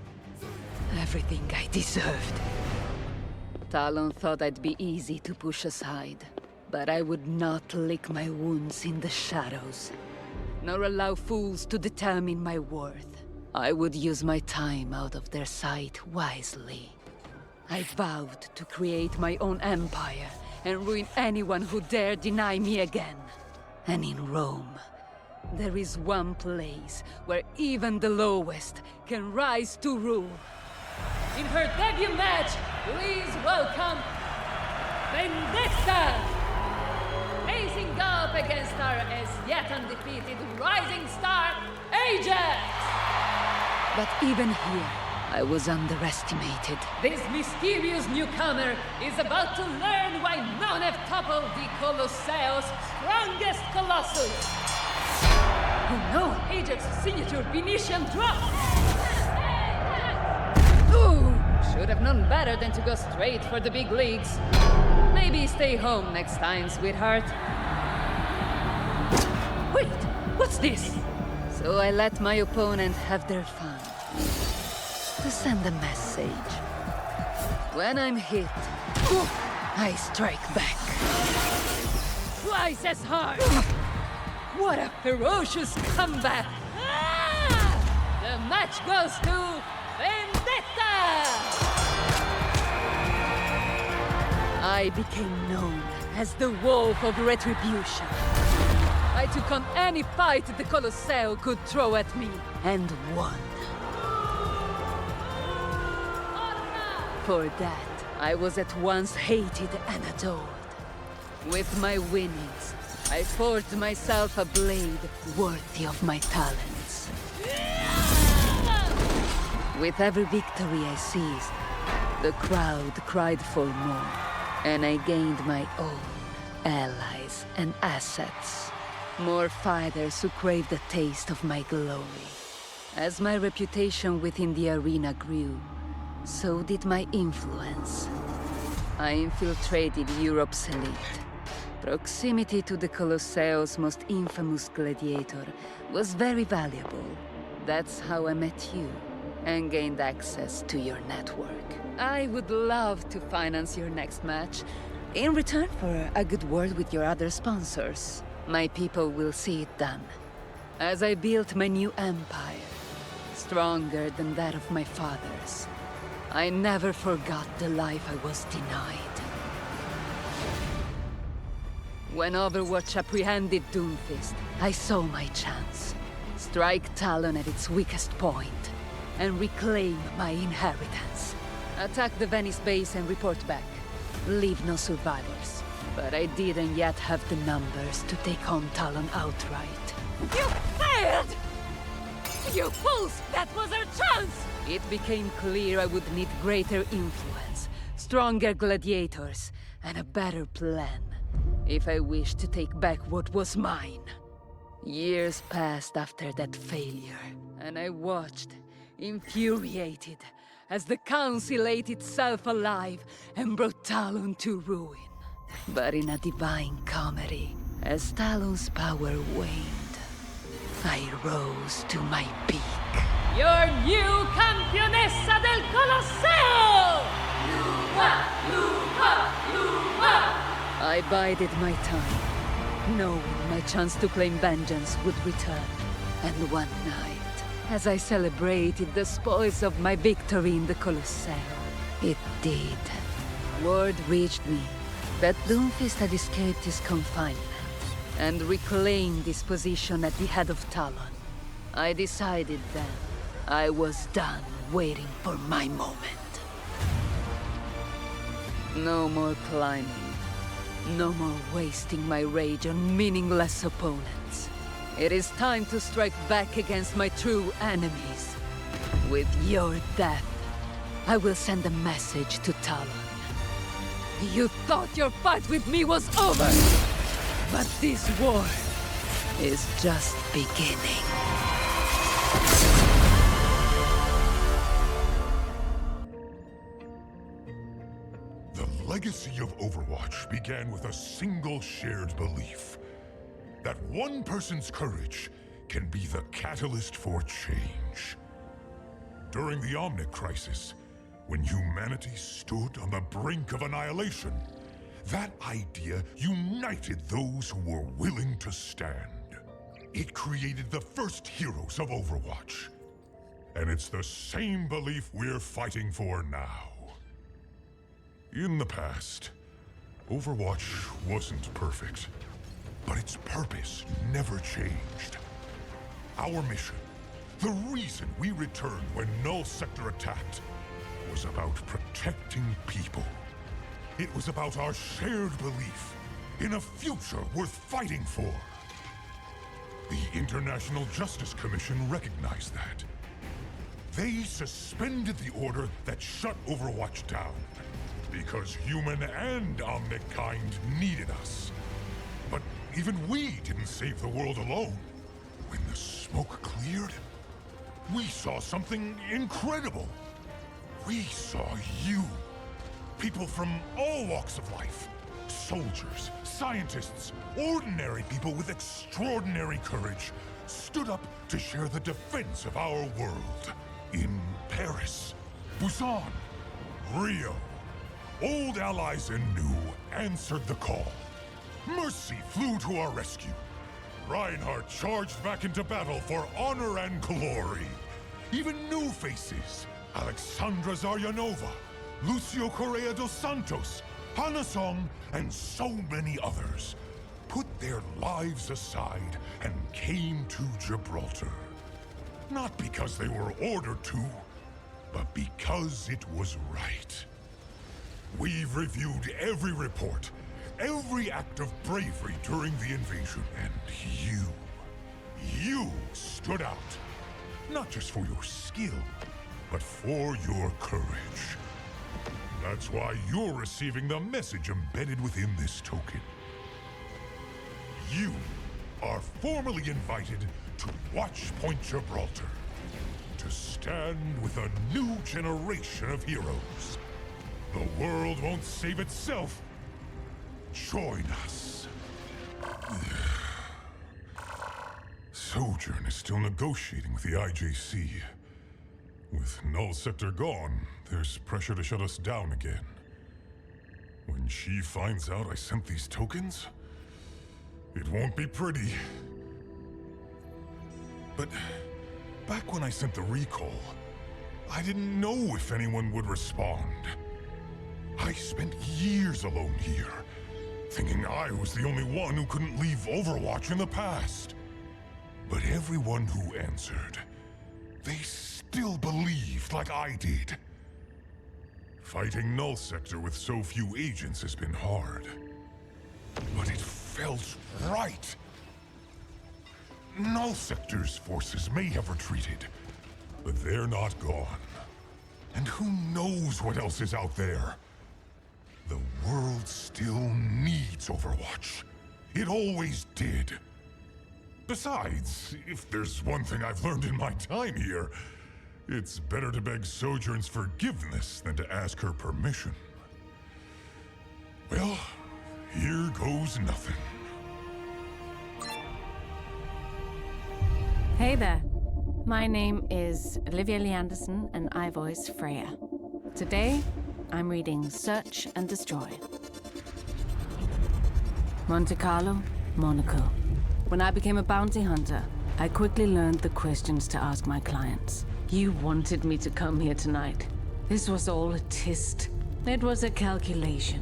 Everything I deserved. Talon thought I'd be easy to push aside. But I would not lick my wounds in the shadows, nor allow fools to determine my worth. I would use my time out of their sight wisely. I vowed to create my own empire and ruin anyone who dare deny me again. And in Rome, there is one place where even the lowest can rise to rule. In her debut match, please welcome Vendetta! Facing up against our as yet undefeated rising star, Ajax! But even here, I was underestimated. This mysterious newcomer is about to learn why none have toppled the Colosseum's strongest colossus. Oh no, Ajax's signature Venetian drop! Ooh, should have known better than to go straight for the big leagues. Maybe stay home next time, sweetheart. Wait, what's this? So I let my opponent have their fun. To send a message. When I'm hit, I strike back. Twice as hard! What a ferocious comeback! The match goes to Vendetta! I became known as the Wolf of Retribution. I took on any fight the Colosseum could throw at me, and won. For that, I was at once hated and adored. With my winnings, I forged myself a blade worthy of my talents. With every victory I seized, the crowd cried for more, and I gained my own allies and assets. More fighters who craved a taste of my glory. As my reputation within the arena grew, so did my influence. I infiltrated Europe's elite. Proximity to the Colosseum's most infamous gladiator was very valuable. That's how I met you, and gained access to your network. I would love to finance your next match, in return for a good word with your other sponsors. My people will see it done. As I built my new empire, stronger than that of my father's, I never forgot the life I was denied. When Overwatch apprehended Doomfist, I saw my chance. Strike Talon at its weakest point, and reclaim my inheritance. Attack the Venice base and report back. Leave no survivors. But I didn't yet have the numbers to take on Talon outright. You failed! You fools! That was our chance! It became clear I would need greater influence, stronger gladiators, and a better plan, if I wished to take back what was mine. Years passed after that failure, and I watched, infuriated, as the Council ate itself alive and brought Talon to ruin. But in a divine comedy, as Talon's power waned, I rose to my peak. Your new Campionessa del Colosseo! I bided my time, knowing my chance to claim vengeance would return. And one night, as I celebrated the spoils of my victory in the Colosseum, it did. Word reached me that Doomfist had escaped his confinement and reclaimed his position at the head of Talon. I decided then I was done waiting for my moment. No more climbing. No more wasting my rage on meaningless opponents. It is time to strike back against my true enemies. With your death, I will send a message to Talon. You thought your fight with me was over! But this war is just beginning. The legacy of Overwatch began with a single shared belief. That one person's courage can be the catalyst for change. During the Omnic Crisis, when humanity stood on the brink of annihilation, that idea united those who were willing to stand. It created the first heroes of Overwatch. And it's the same belief we're fighting for now. In the past, Overwatch wasn't perfect, but its purpose never changed. Our mission, the reason we returned when Null Sector attacked, was about protecting people. It was about our shared belief in a future worth fighting for. The International Justice Commission recognized that. They suspended the order that shut Overwatch down, because human and Omnic kind needed us. But even we didn't save the world alone. When the smoke cleared, we saw something incredible. We saw you. People from all walks of life. Soldiers, scientists, ordinary people with extraordinary courage stood up to share the defense of our world. In Paris, Busan, Rio, old allies and new answered the call. Mercy flew to our rescue. Reinhardt charged back into battle for honor and glory. Even new faces, Alexandra Zaryanova, Lucio Correa dos Santos, Hana Song, and so many others, put their lives aside and came to Gibraltar. Not because they were ordered to, but because it was right. We've reviewed every report, every act of bravery during the invasion, and you stood out. Not just for your skill, but for your courage. That's why you're receiving the message embedded within this token. You are formally invited to Watch Point Gibraltar, to stand with a new generation of heroes. The world won't save itself. Join us. Sojourn is still negotiating with the IJC. With Null Sector gone, there's pressure to shut us down again. When she finds out I sent these tokens, it won't be pretty. But back when I sent the recall, I didn't know if anyone would respond. I spent years alone here, thinking I was the only one who couldn't leave Overwatch in the past. But everyone who answered, they still believed like I did. Fighting Null Sector with so few agents has been hard. But it felt right. Null Sector's forces may have retreated, but they're not gone. And who knows what else is out there? The world still needs Overwatch. It always did. Besides, if there's one thing I've learned in my time here, it's better to beg Sojourn's forgiveness than to ask her permission. Well, here goes nothing. Hey there. My name is Olivia Lee Anderson, and I voice Freya. Today, I'm reading Search and Destroy. Monte Carlo, Monaco. When I became a bounty hunter, I quickly learned the questions to ask my clients. You wanted me to come here tonight. This was all a test. It was a calculation.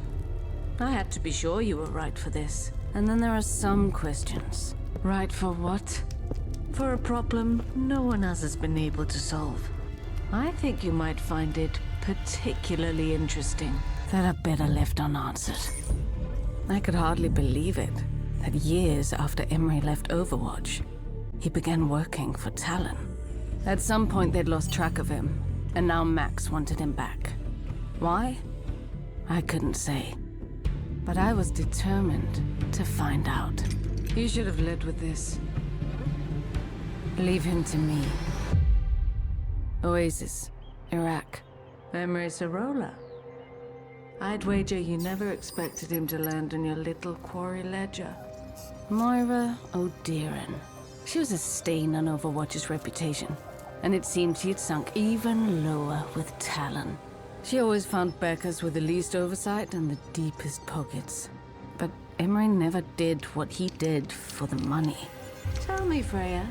I had to be sure you were right for this. And then there are some questions. Right for what? For a problem no one else has been able to solve. I think you might find it particularly interesting that are better left unanswered. I could hardly believe it, that years after Emery left Overwatch, he began working for Talon. At some point they'd lost track of him, and now Max wanted him back. Why? I couldn't say. But I was determined to find out. You should have led with this. Leave him to me. Oasis, Iraq. Emery Sorolla. I'd wager you never expected him to land on your little quarry ledger. Moira O'Dearan. She was a stain on Overwatch's reputation, and it seemed she had sunk even lower with Talon. She always found Beckers with the least oversight and the deepest pockets. But Emery never did what he did for the money. Tell me, Freya,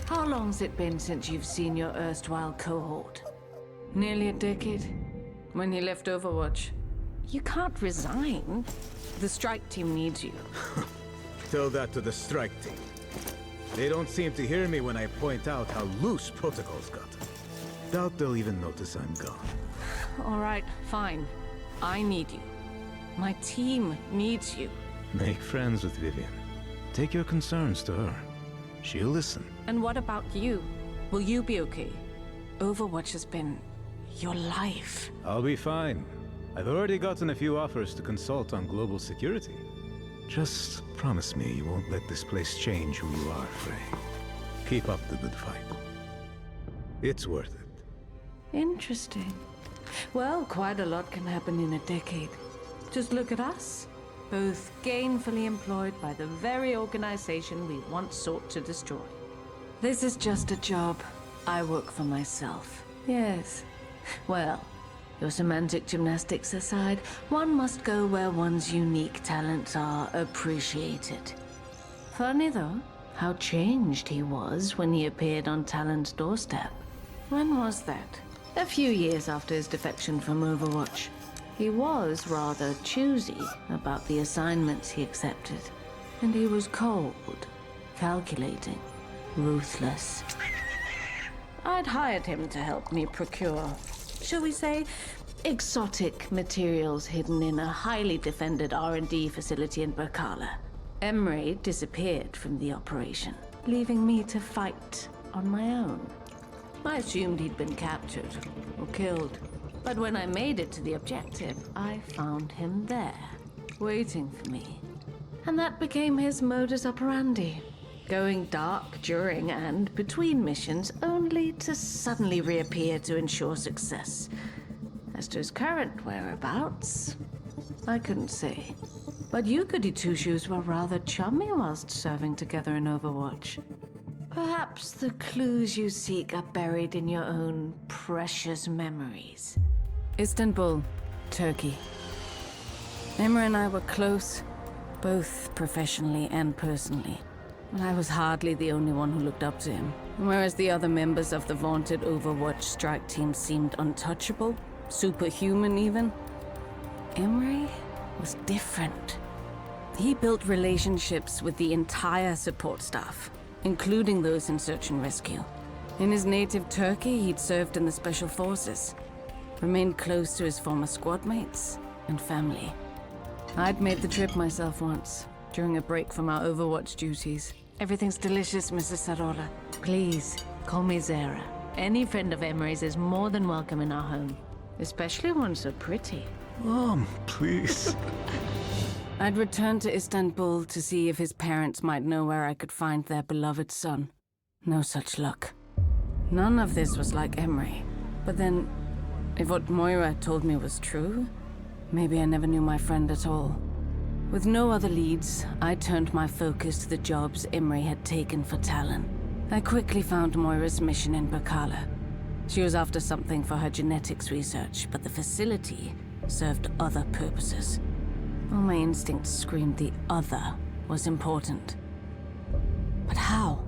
how long's it been since you've seen your erstwhile cohort? Nearly a decade. When he left Overwatch. You can't resign. The strike team needs you. Tell that to the strike team. They don't seem to hear me when I point out how loose protocols got. Doubt they'll even notice I'm gone. All right, fine. I need you. My team needs you. Make friends with Vivian. Take your concerns to her. She'll listen. And what about you? Will you be okay? Overwatch has been your life. I'll be fine. I've already gotten a few offers to consult on global security. Just promise me you won't let this place change who you are, Frey. Keep up the good fight. It's worth it. Interesting. Well, quite a lot can happen in a decade. Just look at us. Both gainfully employed by the very organization we once sought to destroy. This is just a job. I work for myself. Yes. Well, your semantic gymnastics aside, one must go where one's unique talents are appreciated. Funny though, how changed he was when he appeared on Talon's doorstep. When was that? A few years after his defection from Overwatch. He was rather choosy about the assignments he accepted. And he was cold, calculating, ruthless. I'd hired him to help me procure, shall we say, exotic materials hidden in a highly defended R&D facility in Berkala. Emery disappeared from the operation, leaving me to fight on my own. I assumed he'd been captured or killed, but when I made it to the objective, I found him there, waiting for me. And that became his modus operandi. Going dark during and between missions, only to suddenly reappear to ensure success. As to his current whereabouts, I couldn't say. But you goody two-shoes were rather chummy whilst serving together in Overwatch. Perhaps the clues you seek are buried in your own precious memories. Istanbul, Turkey. Emery and I were close, both professionally and personally. But I was hardly the only one who looked up to him. Whereas the other members of the vaunted Overwatch strike team seemed untouchable, superhuman even, Emery was different. He built relationships with the entire support staff, including those in search and rescue. In his native Turkey, he'd served in the special forces, remained close to his former squad mates and family. I'd made the trip myself once, during a break from our Overwatch duties. Everything's delicious, Mrs. Sarola. Please, call me Zara. Any friend of Emery's is more than welcome in our home, especially one so pretty. Mom, please. I'd returned to Istanbul to see if his parents might know where I could find their beloved son. No such luck. None of this was like Emery. But then, if what Moira told me was true, maybe I never knew my friend at all. With no other leads, I turned my focus to the jobs Emery had taken for Talon. I quickly found Moira's mission in Berkala. She was after something for her genetics research, but the facility served other purposes. All my instincts screamed the other was important. But how?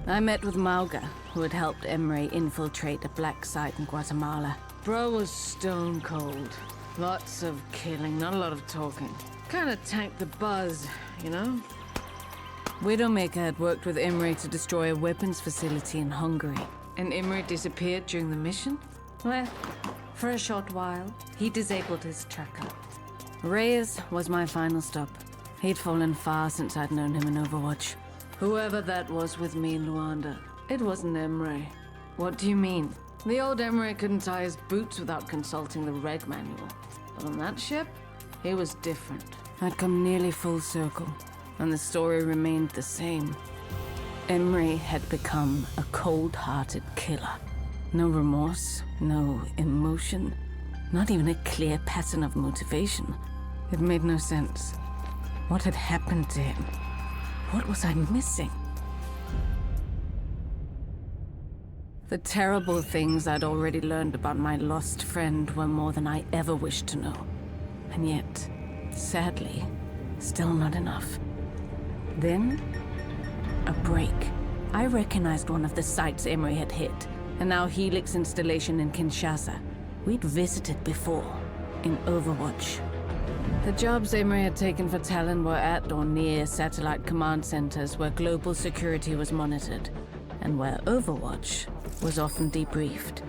I met with Mauga, who had helped Emery infiltrate a black site in Guatemala. Bro was stone cold. Lots of killing, not a lot of talking. Kinda tanked the buzz, you know? Widowmaker had worked with Emery to destroy a weapons facility in Hungary. And Emery disappeared during the mission? Well, for a short while, he disabled his tracker. Reyes was my final stop. He'd fallen far since I'd known him in Overwatch. Whoever that was with me in Luanda, it wasn't Emery. What do you mean? The old Emery couldn't tie his boots without consulting the reg manual. But on that ship, he was different. I'd come nearly full circle, and the story remained the same. Emery had become a cold-hearted killer. No remorse, no emotion, not even a clear pattern of motivation. It made no sense. What had happened to him? What was I missing? The terrible things I'd already learned about my lost friend were more than I ever wished to know. And yet, sadly, still not enough. Then, a break. I recognized one of the sites Emery had hit, and now Helix installation in Kinshasa. We'd visited before, in Overwatch. The jobs Emery had taken for Talon were at or near satellite command centers where global security was monitored, and where Overwatch was often debriefed.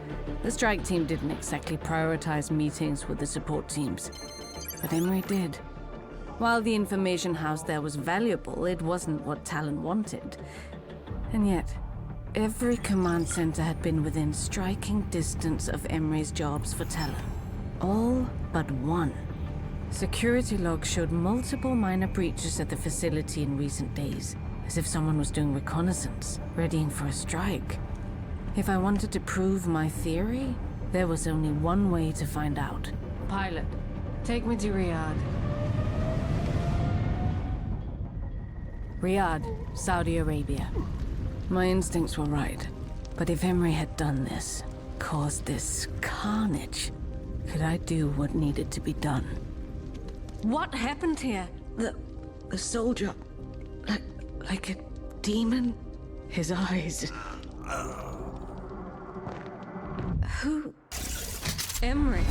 The strike team didn't exactly prioritize meetings with the support teams, but Emery did. While the information housed there was valuable, it wasn't what Talon wanted. And yet, every command center had been within striking distance of Emery's jobs for Talon. All but one. Security logs showed multiple minor breaches at the facility in recent days, as if someone was doing reconnaissance, readying for a strike. If I wanted to prove my theory, there was only one way to find out. Pilot, take me to Riyadh. Riyadh, Saudi Arabia. My instincts were right, but if Emery had done this, caused this carnage, could I do what needed to be done? What happened here? The soldier, like a demon, his eyes. Who? Emery.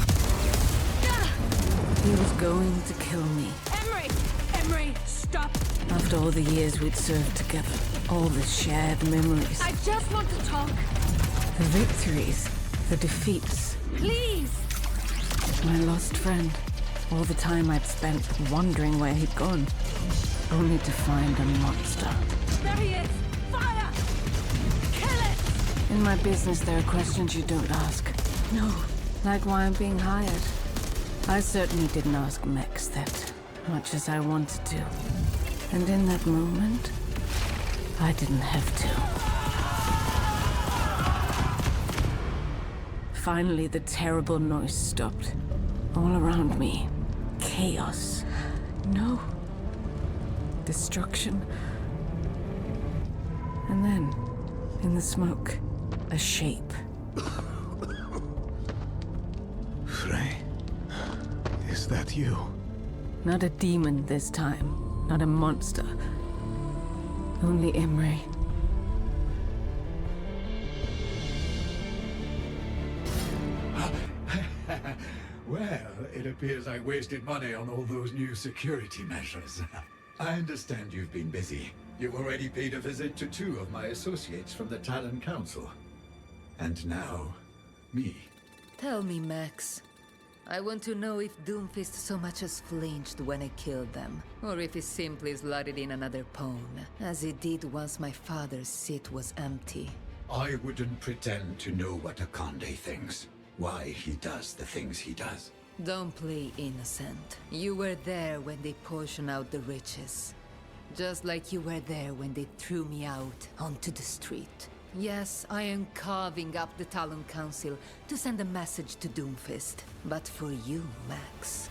He was going to kill me. Emery, stop! After all the years we'd served together, all the shared memories. I just want to talk. The victories, the defeats. Please! My lost friend. All the time I'd spent wondering where he'd gone, only to find a monster. There he is! Fire! Kill it! In my business, there are questions you don't ask. No. Like why I'm being hired. I certainly didn't ask Mex that, much as I wanted to. And in that moment, I didn't have to. Finally, the terrible noise stopped. All around me, chaos. No. Destruction. And then, in the smoke, a shape. Frey, is that you? Not a demon this time. Not a monster. Only Emery. Well, it appears I wasted money on all those new security measures. I understand you've been busy. You've already paid a visit to 2 of my associates from the Talon Council. And now, me. Tell me, Max. I want to know if Doomfist so much as flinched when I killed them, or if he simply slotted in another pawn, as he did once my father's seat was empty. I wouldn't pretend to know what Akande thinks. Why he does the things he does. Don't play innocent. You were there when they portioned out the riches. Just like you were there when they threw me out onto the street. Yes, I am carving up the Talon Council to send a message to Doomfist. But for you, Max,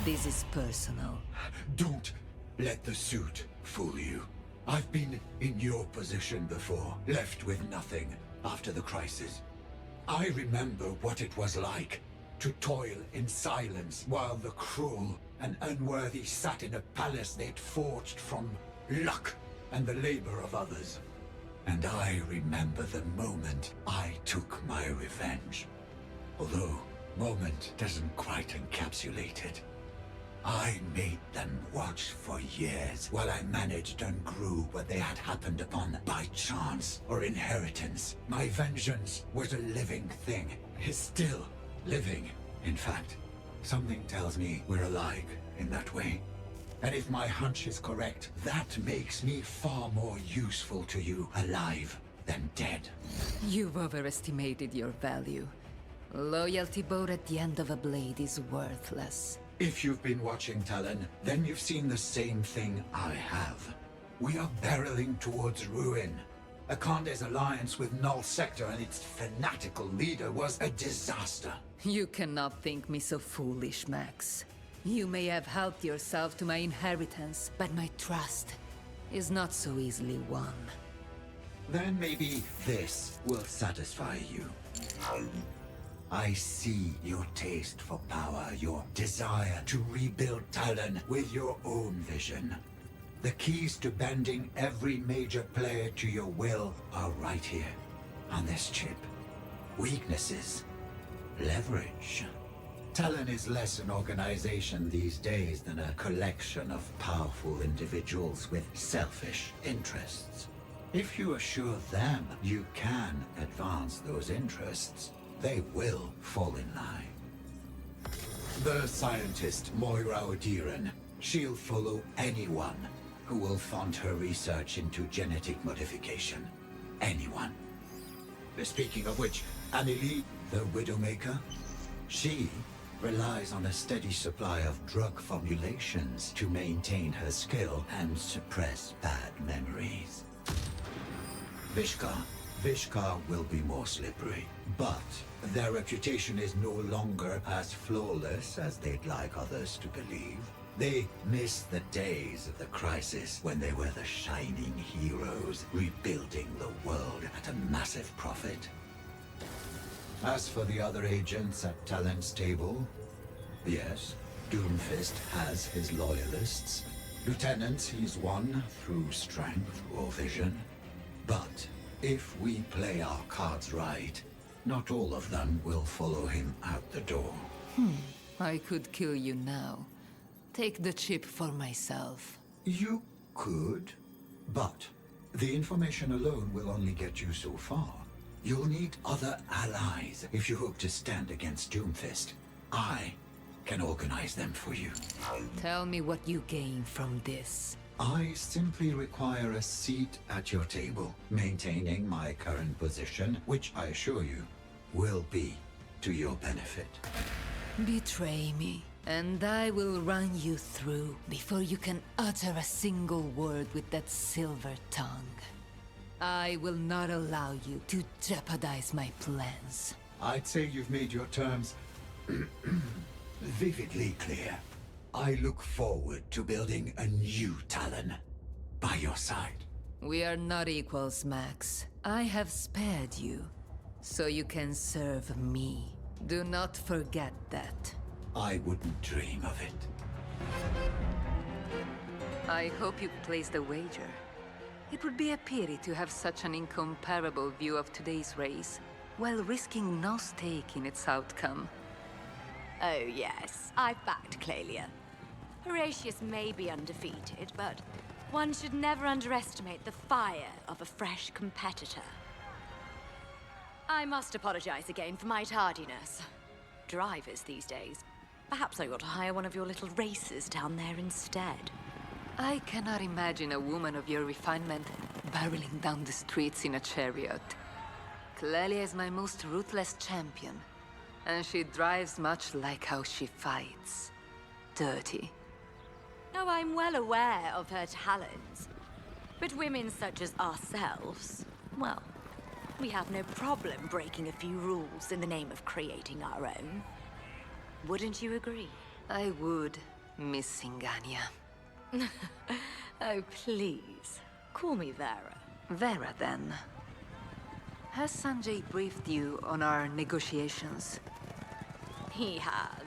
this is personal. Don't let the suit fool you. I've been in your position before, left with nothing after the crisis. I remember what it was like to toil in silence while the cruel and unworthy sat in a palace they'd forged from luck and the labor of others. And I remember the moment I took my revenge. Although, moment doesn't quite encapsulate it. I made them watch for years while I managed and grew what they had happened upon by chance or inheritance. My vengeance was a living thing. Is still living. In fact, something tells me we're alike in that way. And if my hunch is correct, that makes me far more useful to you alive than dead. You've overestimated your value. Loyalty bowed at the end of a blade is worthless. If you've been watching Talon, then you've seen the same thing I have. We are barreling towards ruin. Akande's alliance with Null Sector and its fanatical leader was a disaster. You cannot think me so foolish, Max. You may have helped yourself to my inheritance, but my trust is not so easily won. Then maybe this will satisfy you. I see your taste for power, your desire to rebuild Talon with your own vision. The keys to bending every major player to your will are right here, on this chip. Weaknesses, leverage. Talon is less an organization these days than a collection of powerful individuals with selfish interests. If you assure them you can advance those interests, they will fall in line. The scientist Moira Odiran, she'll follow anyone who will fund her research into genetic modification. Anyone. Speaking of which, Annelie, the Widowmaker, she relies on a steady supply of drug formulations to maintain her skill and suppress bad memories. Vishkar will be more slippery, but their reputation is no longer as flawless as they'd like others to believe. They miss the days of the crisis when they were the shining heroes, rebuilding the world at a massive profit. As for the other agents at Talon's table, yes, Doomfist has his loyalists. Lieutenants he's won through strength or vision. But if we play our cards right, not all of them will follow him out the door. I could kill you now. Take the chip for myself. You could, but the information alone will only get you so far. You'll need other allies if you hope to stand against Doomfist. I can organize them for you. Tell me what you gain from this. I simply require a seat at your table, maintaining my current position, which I assure you will be to your benefit. Betray me, and I will run you through before you can utter a single word with that silver tongue. I will not allow you to jeopardize my plans. I'd say you've made your terms vividly clear. I look forward to building a new Talon by your side. We are not equals, Max. I have spared you, so you can serve me. Do not forget that. I wouldn't dream of it. I hope you placed a wager. It would be a pity to have such an incomparable view of today's race, while risking no stake in its outcome. Oh yes, I've backed Clelia. Horatius may be undefeated, but one should never underestimate the fire of a fresh competitor. I must apologize again for my tardiness. Drivers these days. Perhaps I ought to hire one of your little racers down there instead. I cannot imagine a woman of your refinement barreling down the streets in a chariot. Clelia is my most ruthless champion, and she drives much like how she fights. Dirty. Oh, I'm well aware of her talents. But women such as ourselves, well, we have no problem breaking a few rules in the name of creating our own. Wouldn't you agree? I would, Miss Singania. Oh, please. Call me Vera. Vera, then. Has Sanjay briefed you on our negotiations? He has.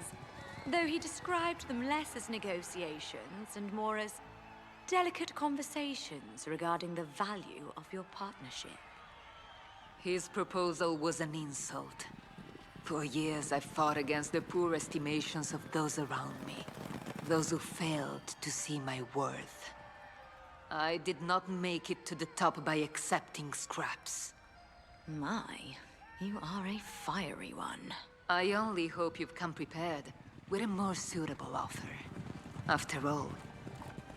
Though he described them less as negotiations and more as delicate conversations regarding the value of your partnership. His proposal was an insult. For years I've fought against the poor estimations of those around me. Those who failed to see my worth. I did not make it to the top by accepting scraps. My, you are a fiery one. I only hope you've come prepared with a more suitable offer. After all,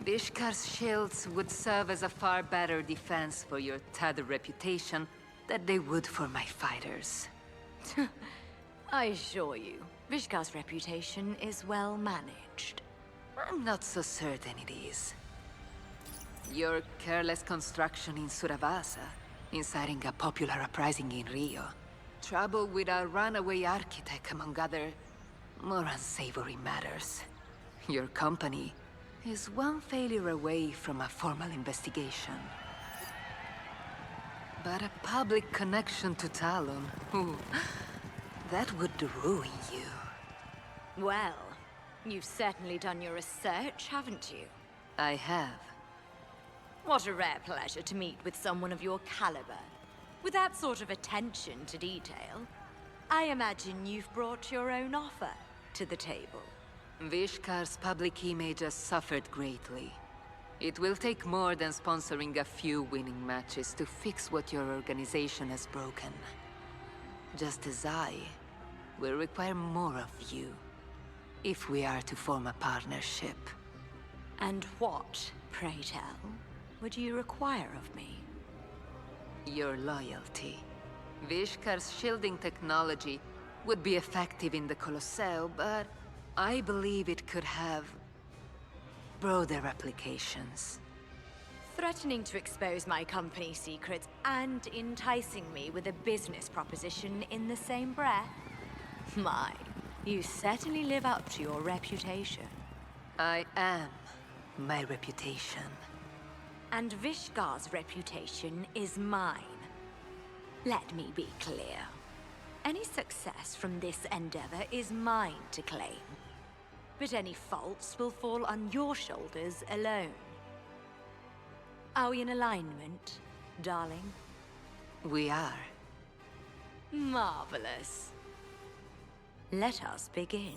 Vishkar's shields would serve as a far better defense for your tattered reputation than they would for my fighters. I assure you, Vishkar's reputation is well managed. I'm not so certain it is. Your careless construction in Suravasa, inciting a popular uprising in Rio, trouble with a runaway architect, among other more unsavory matters. Your company is one failure away from a formal investigation. But a public connection to Talon, ooh, that would ruin you. Well, you've certainly done your research, haven't you? I have. What a rare pleasure to meet with someone of your caliber. With that sort of attention to detail, I imagine you've brought your own offer to the table. Vishkar's public image has suffered greatly. It will take more than sponsoring a few winning matches to fix what your organization has broken. Just as I will require more of you, if we are to form a partnership. And what, pray tell, would you require of me? Your loyalty. Vishkar's shielding technology would be effective in the Colosseo, but I believe it could have broader applications. Threatening to expose my company's secrets and enticing me with a business proposition in the same breath? My, you certainly live up to your reputation. I am my reputation. And Vishkar's reputation is mine. Let me be clear. Any success from this endeavor is mine to claim. But any faults will fall on your shoulders alone. Are we in alignment, darling? We are. Marvelous. Let us begin.